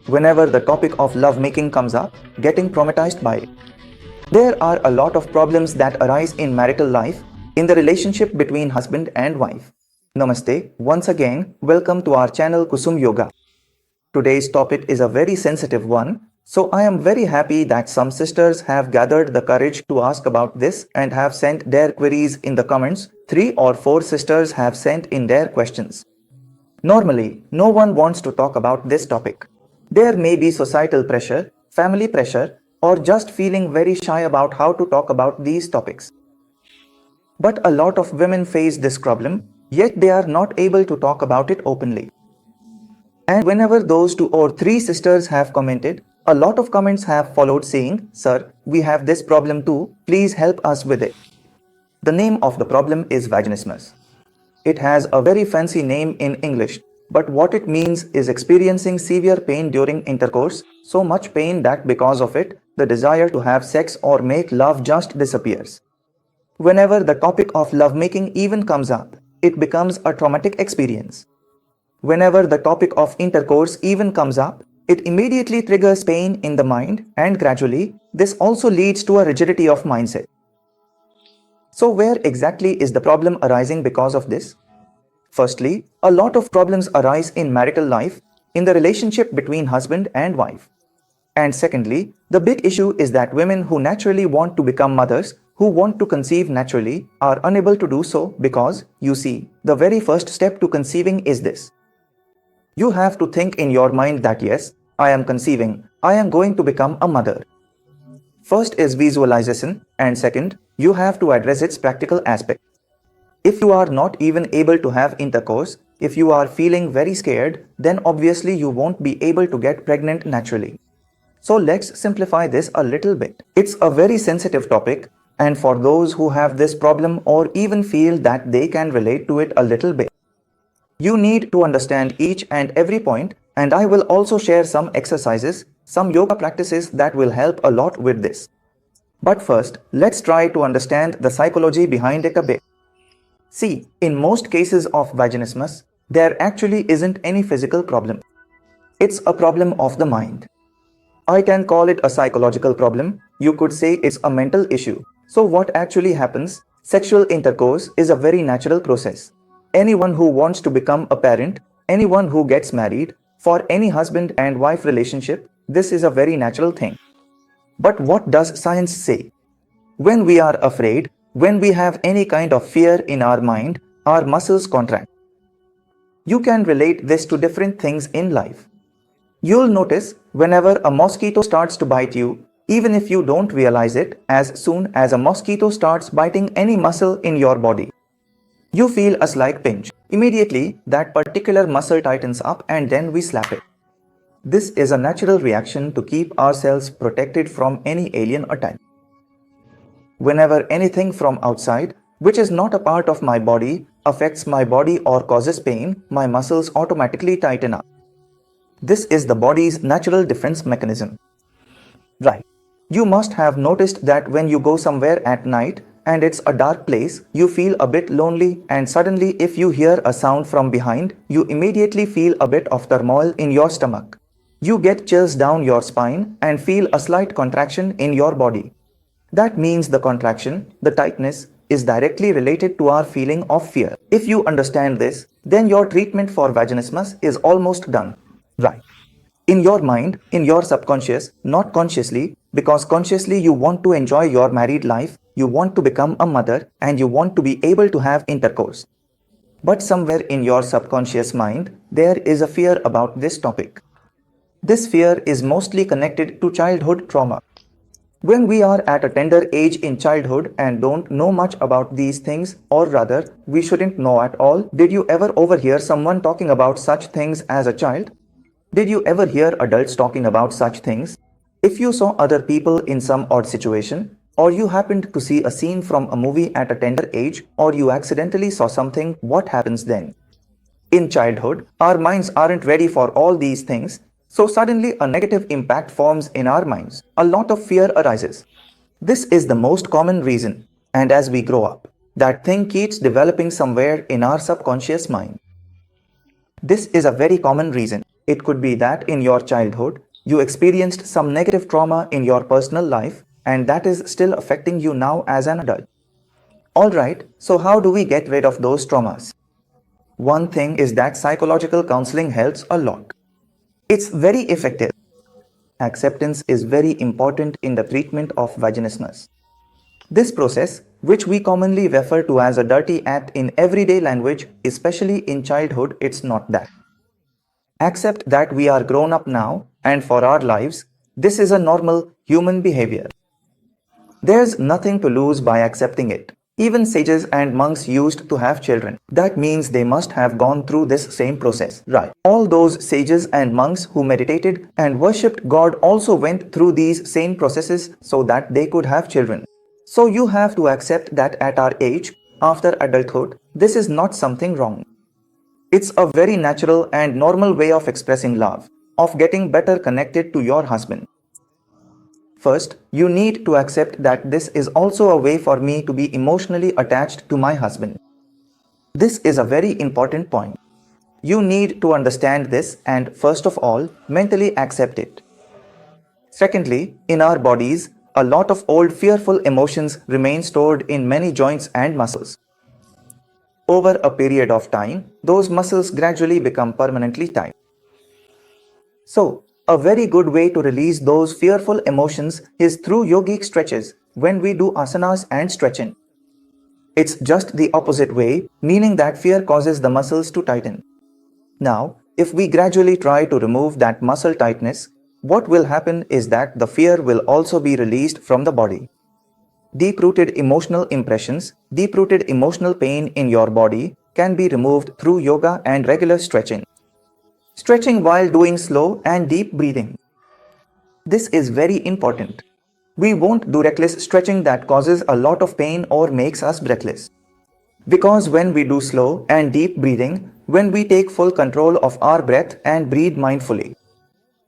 whenever the topic of lovemaking comes up, getting traumatized by it. There are a lot of problems that arise in marital life, in the relationship between husband and wife. Namaste, once again, welcome to our channel KUSUM Yoga. Today's topic is a very sensitive one, so I am very happy that some sisters have gathered the courage to ask about this and have sent their queries in the comments. 3 or 4 sisters have sent in their questions. Normally, no one wants to talk about this topic. There may be societal pressure, family pressure, or just feeling very shy about how to talk about these topics. But a lot of women face this problem, yet they are not able to talk about it openly. And whenever those 2 or 3 sisters have commented, a lot of comments have followed saying, "Sir, we have this problem too, please help us with it." The name of the problem is vaginismus. It has a very fancy name in English, but what it means is experiencing severe pain during intercourse, so much pain that because of it, the desire to have sex or make love just disappears. Whenever the topic of lovemaking even comes up, it becomes a traumatic experience. Whenever the topic of intercourse even comes up, it immediately triggers pain in the mind, and gradually, this also leads to a rigidity of mindset. So where exactly is the problem arising because of this? Firstly, a lot of problems arise in marital life, in the relationship between husband and wife. And secondly, the big issue is that women who naturally want to become mothers, who want to conceive naturally, are unable to do so because, you see, the very first step to conceiving is this. You have to think in your mind that yes, I am conceiving, I am going to become a mother. First is visualization, and second, you have to address its practical aspect. If you are not even able to have intercourse, if you are feeling very scared, then obviously you won't be able to get pregnant naturally. So let's simplify this a little bit. It's a very sensitive topic, and for those who have this problem or even feel that they can relate to it a little bit, you need to understand each and every point, and I will also share some exercises, some yoga practices that will help a lot with this. But first, let's try to understand the psychology behind it a bit. See, in most cases of vaginismus, there actually isn't any physical problem. It's a problem of the mind. I can call it a psychological problem. You could say it's a mental issue. So what actually happens? Sexual intercourse is a very natural process. Anyone who wants to become a parent, anyone who gets married, for any husband and wife relationship, this is a very natural thing. But what does science say? When we are afraid, when we have any kind of fear in our mind, our muscles contract. You can relate this to different things in life. You'll notice whenever a mosquito starts to bite you, even if you don't realize it, as soon as a mosquito starts biting any muscle in your body, you feel a slight pinch. Immediately, that particular muscle tightens up and then we slap it. This is a natural reaction to keep ourselves protected from any alien attack. Whenever anything from outside, which is not a part of my body, affects my body or causes pain, my muscles automatically tighten up. This is the body's natural defense mechanism. Right. You must have noticed that when you go somewhere at night and it's a dark place, you feel a bit lonely, and suddenly if you hear a sound from behind, you immediately feel a bit of turmoil in your stomach. You get chills down your spine and feel a slight contraction in your body. That means the contraction, the tightness, is directly related to our feeling of fear. If you understand this, then your treatment for vaginismus is almost done. Right. In your mind, in your subconscious, not consciously, because consciously you want to enjoy your married life, you want to become a mother, and you want to be able to have intercourse. But somewhere in your subconscious mind, there is a fear about this topic. This fear is mostly connected to childhood trauma. When we are at a tender age in childhood and don't know much about these things, or rather, we shouldn't know at all, did you ever overhear someone talking about such things as a child? Did you ever hear adults talking about such things? If you saw other people in some odd situation, or you happened to see a scene from a movie at a tender age, or you accidentally saw something, what happens then? In childhood, our minds aren't ready for all these things, so suddenly a negative impact forms in our minds. A lot of fear arises. This is the most common reason, and as we grow up, that thing keeps developing somewhere in our subconscious mind. This is a very common reason. It could be that in your childhood, you experienced some negative trauma in your personal life, and that is still affecting you now as an adult. Alright, so how do we get rid of those traumas? One thing is that psychological counseling helps a lot. It's very effective. Acceptance is very important in the treatment of vaginismus. This process, which we commonly refer to as a dirty act in everyday language, especially in childhood, it's not that. Accept that we are grown up now, and for our lives, this is a normal human behavior. There's nothing to lose by accepting it. Even sages and monks used to have children. That means they must have gone through this same process, right? All those sages and monks who meditated and worshipped God also went through these same processes so that they could have children. So you have to accept that at our age, after adulthood, this is not something wrong. It's a very natural and normal way of expressing love, of getting better connected to your husband. First, you need to accept that this is also a way for me to be emotionally attached to my husband. This is a very important point. You need to understand this and, first of all, mentally accept it. Secondly, in our bodies, a lot of old fearful emotions remain stored in many joints and muscles. Over a period of time, those muscles gradually become permanently tight. So, a very good way to release those fearful emotions is through yogic stretches when we do asanas and stretching. It's just the opposite way, meaning that fear causes the muscles to tighten. Now, if we gradually try to remove that muscle tightness, what will happen is that the fear will also be released from the body. Deep-rooted emotional impressions, deep-rooted emotional pain in your body can be removed through yoga and regular stretching. Stretching while doing slow and deep breathing. This is very important. We won't do reckless stretching that causes a lot of pain or makes us breathless. Because when we do slow and deep breathing, when we take full control of our breath and breathe mindfully,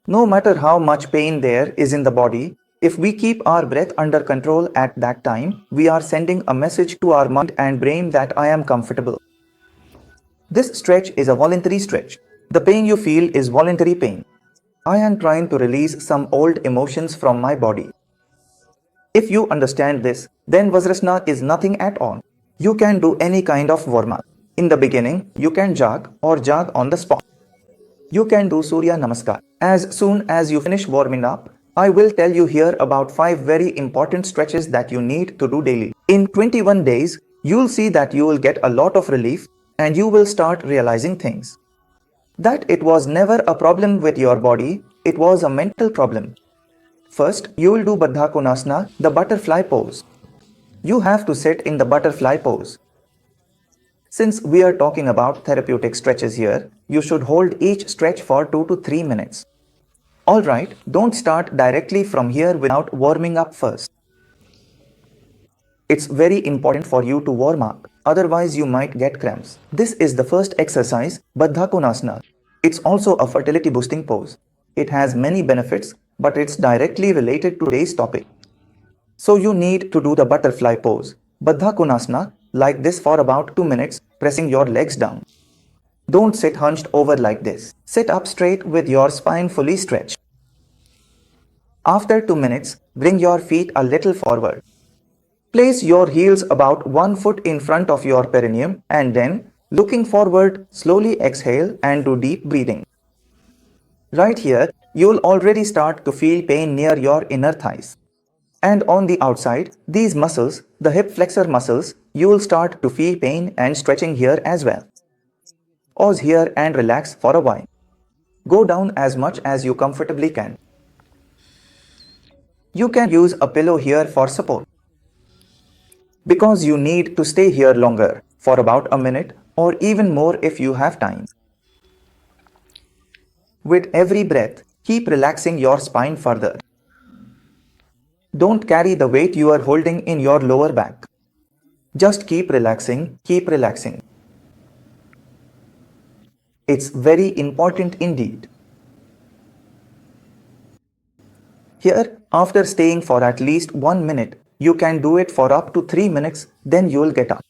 no matter how much pain there is in the body, if we keep our breath under control at that time, we are sending a message to our mind and brain that I am comfortable. This stretch is a voluntary stretch. The pain you feel is voluntary pain. I am trying to release some old emotions from my body. If you understand this, then Vajrasana is nothing at all. You can do any kind of warm-up. In the beginning, you can jog or jog on the spot. You can do Surya Namaskar. As soon as you finish warming up, I will tell you here about 5 very important stretches that you need to do daily. In 21 days, you'll see that you will get a lot of relief and you will start realizing things. That it was never a problem with your body, it was a mental problem. First, you will do Baddha Konasana, the butterfly pose. You have to sit in the butterfly pose. Since we are talking about therapeutic stretches here, you should hold each stretch for 2 to 3 minutes. Alright, don't start directly from here without warming up first. It's very important for you to warm up, otherwise you might get cramps. This is the first exercise, Baddha Konasana. It's also a fertility boosting pose. It has many benefits, but it's directly related to today's topic. So you need to do the butterfly pose, Baddha Konasana, like this for about 2 minutes, pressing your legs down. Don't sit hunched over like this. Sit up straight with your spine fully stretched. After 2 minutes, bring your feet a little forward. Place your heels about 1 foot in front of your perineum and then, looking forward, slowly exhale and do deep breathing. Right here, you'll already start to feel pain near your inner thighs. And on the outside, these muscles, the hip flexor muscles, you'll start to feel pain and stretching here as well. Pause here and relax for a while. Go down as much as you comfortably can. You can use a pillow here for support. Because you need to stay here longer, for about a minute or even more if you have time. With every breath, keep relaxing your spine further. Don't carry the weight you are holding in your lower back. Just keep relaxing, keep relaxing. It's very important indeed. Here, after staying for at least 1 minute, you can do it for up to 3 minutes, then you'll get up.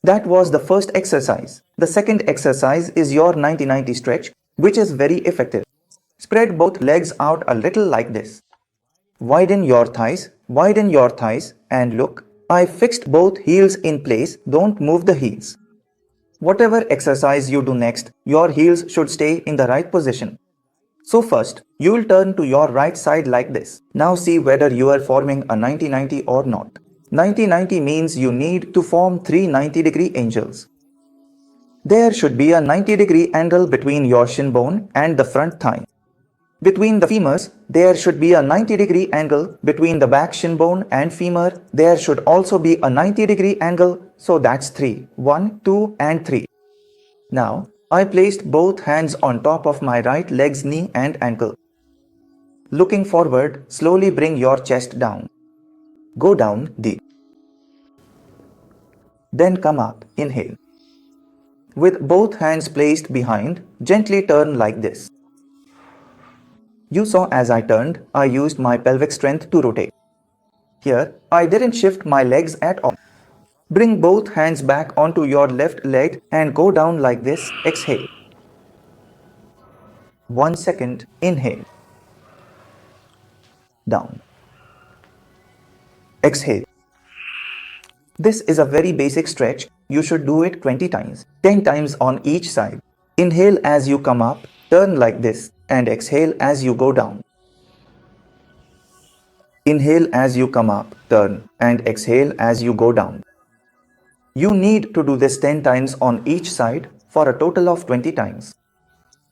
That was the first exercise. The second exercise is your 90-90 stretch, which is very effective. Spread both legs out a little like this. Widen your thighs, and look, I fixed both heels in place, don't move the heels. Whatever exercise you do next, your heels should stay in the right position. So first, you will turn to your right side like this. Now see whether you are forming a 90-90 or not. 90-90 means you need to form 3 90-degree angles. There should be a 90-degree angle between your shin bone and the front thigh. Between the femurs, there should be a 90-degree angle. Between the back shin bone and femur, there should also be a 90-degree angle. So that's 3. 1, 2 and 3. Now, I placed both hands on top of my right leg's knee and ankle. Looking forward, slowly bring your chest down. Go down deep. Then come up, inhale. With both hands placed behind, gently turn like this. You saw as I turned, I used my pelvic strength to rotate. Here, I didn't shift my legs at all. Bring both hands back onto your left leg and go down like this. Exhale. 1 second, inhale. Down. Exhale. This is a very basic stretch. You should do it 20 times, 10 times on each side. Inhale as you come up, turn like this, and exhale as you go down. Inhale as you come up, turn, and exhale as you go down. You need to do this 10 times on each side for a total of 20 times.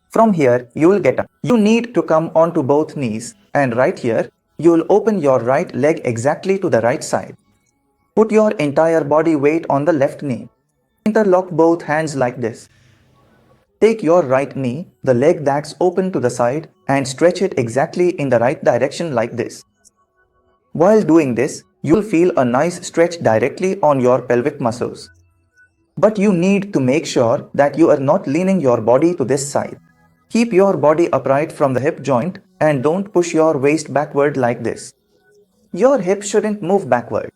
From here, you will get up. You need to come onto both knees, and right here, you will open your right leg exactly to the right side. Put your entire body weight on the left knee. Interlock both hands like this. Take your right knee, the leg that's open to the side, and stretch it exactly in the right direction like this. While doing this, you'll feel a nice stretch directly on your pelvic muscles. But you need to make sure that you are not leaning your body to this side. Keep your body upright from the hip joint and don't push your waist backward like this. Your hip shouldn't move backward.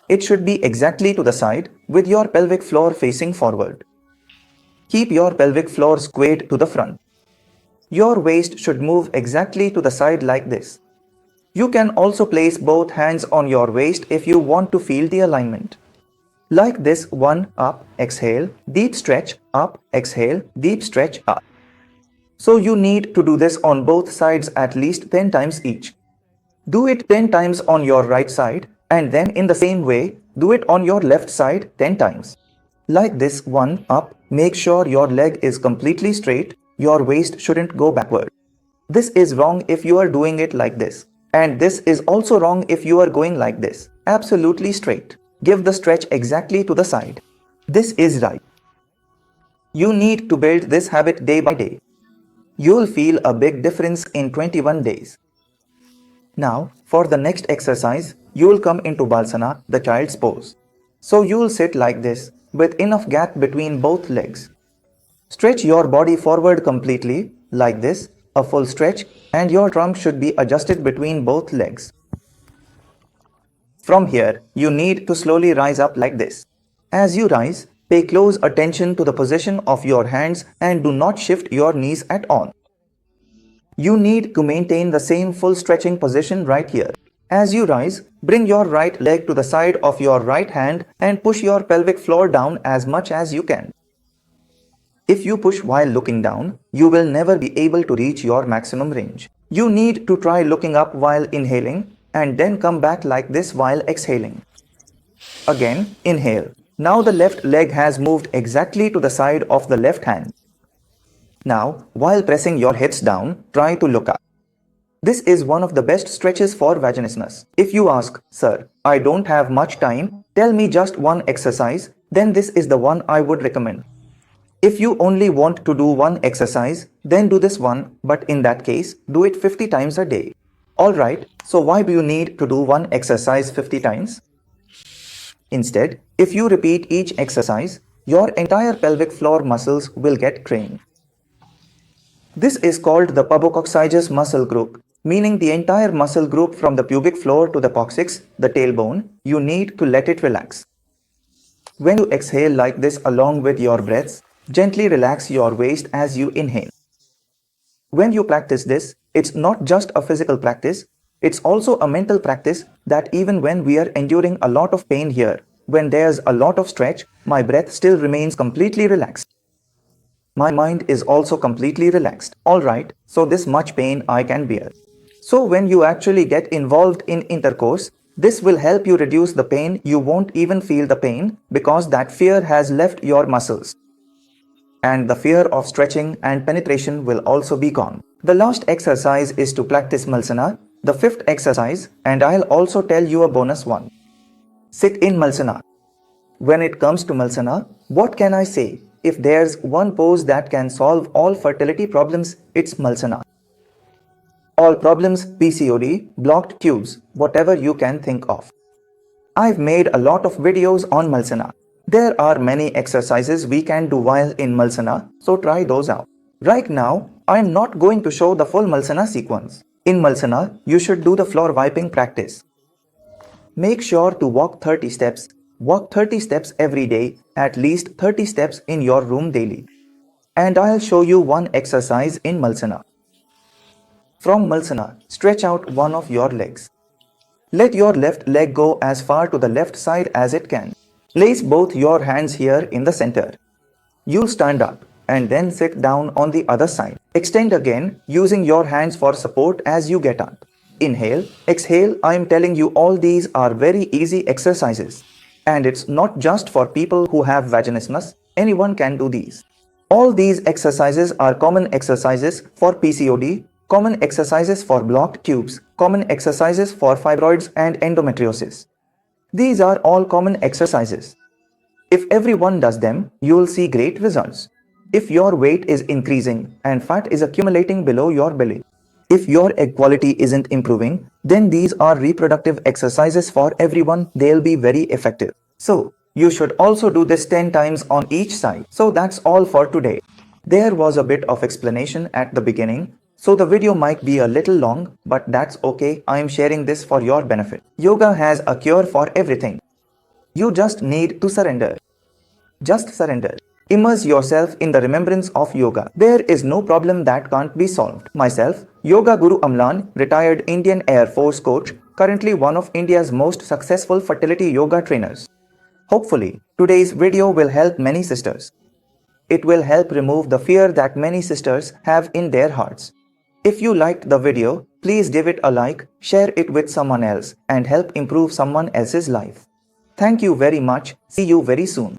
It should be exactly to the side with your pelvic floor facing forward. Keep your pelvic floor squared to the front. Your waist should move exactly to the side like this. You can also place both hands on your waist if you want to feel the alignment. Like this, 1, up, exhale, deep stretch, up, exhale, deep stretch, up. So you need to do this on both sides at least 10 times each. Do it 10 times on your right side and then in the same way, do it on your left side 10 times. Like this, 1, up, make sure your leg is completely straight, your waist shouldn't go backward. This is wrong if you are doing it like this. And this is also wrong if you are going like this, absolutely straight. Give the stretch exactly to the side. This is right. You need to build this habit day by day. You'll feel a big difference in 21 days. Now, for the next exercise, you will come into Balasana, the child's pose. So you will sit like this, with enough gap between both legs. Stretch your body forward completely, like this, a full stretch, and your trunk should be adjusted between both legs. From here, you need to slowly rise up like this. As you rise, pay close attention to the position of your hands and do not shift your knees at all. You need to maintain the same full stretching position right here. As you rise, bring your right leg to the side of your right hand and push your pelvic floor down as much as you can. If you push while looking down, you will never be able to reach your maximum range. You need to try looking up while inhaling and then come back like this while exhaling. Again, inhale. Now the left leg has moved exactly to the side of the left hand. Now, while pressing your hips down, try to look up. This is one of the best stretches for vaginismus. If you ask, "Sir, I don't have much time, tell me just one exercise," then this is the one I would recommend. If you only want to do one exercise, then do this one, but in that case, do it 50 times a day. Alright, so why do you need to do one exercise 50 times? Instead, if you repeat each exercise, your entire pelvic floor muscles will get trained. This is called the pubococcygeus muscle group, meaning the entire muscle group from the pubic floor to the coccyx, the tailbone. You need to let it relax. When you exhale like this along with your breaths, Gently relax your waist as you inhale. When you practice this, it's not just a physical practice, it's also a mental practice that even when we are enduring a lot of pain here, when there's a lot of stretch, my breath still remains completely relaxed. My mind is also completely relaxed. Alright, so this much pain I can bear. So when you actually get involved in intercourse, this will help you reduce the pain. You won't even feel the pain because that fear has left your muscles. And the fear of stretching and penetration will also be gone. The last exercise is to practice Malsana, the fifth exercise, and I'll also tell you a bonus one. Sit in Malsana. When it comes to Malsana, what can I say? If there's one pose that can solve all fertility problems, it's Malsana. All problems, PCOD, blocked tubes, whatever you can think of. I've made a lot of videos on Malsana. There are many exercises we can do while in Malsana, so try those out. Right now, I'm not going to show the full Malsana sequence. In Malsana, you should do the floor wiping practice. Make sure to walk 30 steps. Walk 30 steps every day, at least 30 steps in your room daily. And I'll show you one exercise in Malsana. From Malsana, stretch out one of your legs. Let your left leg go as far to the left side as it can. Place both your hands here in the center. You'll stand up and then sit down on the other side. Extend again using your hands for support as you get up. Inhale, exhale. I am telling you all these are very easy exercises. And it's not just for people who have vaginismus, anyone can do these. All these exercises are common exercises for PCOD, common exercises for blocked tubes, common exercises for fibroids and endometriosis. These are all common exercises. If everyone does them, you will see great results. If your weight is increasing and fat is accumulating below your belly, if your egg quality isn't improving, then these are reproductive exercises for everyone. They'll be very effective. So, you should also do this 10 times on each side. So that's all for today. There was a bit of explanation at the beginning, so the video might be a little long, but that's okay. I am sharing this for your benefit. Yoga has a cure for everything. You just need to surrender. Just surrender. Immerse yourself in the remembrance of yoga. There is no problem that can't be solved. Myself, Yoga Guru Amlan, retired Indian Air Force coach, currently one of India's most successful fertility yoga trainers. Hopefully, today's video will help many sisters. It will help remove the fear that many sisters have in their hearts. If you liked the video, please give it a like, share it with someone else, and help improve someone else's life. Thank you very much. See you very soon.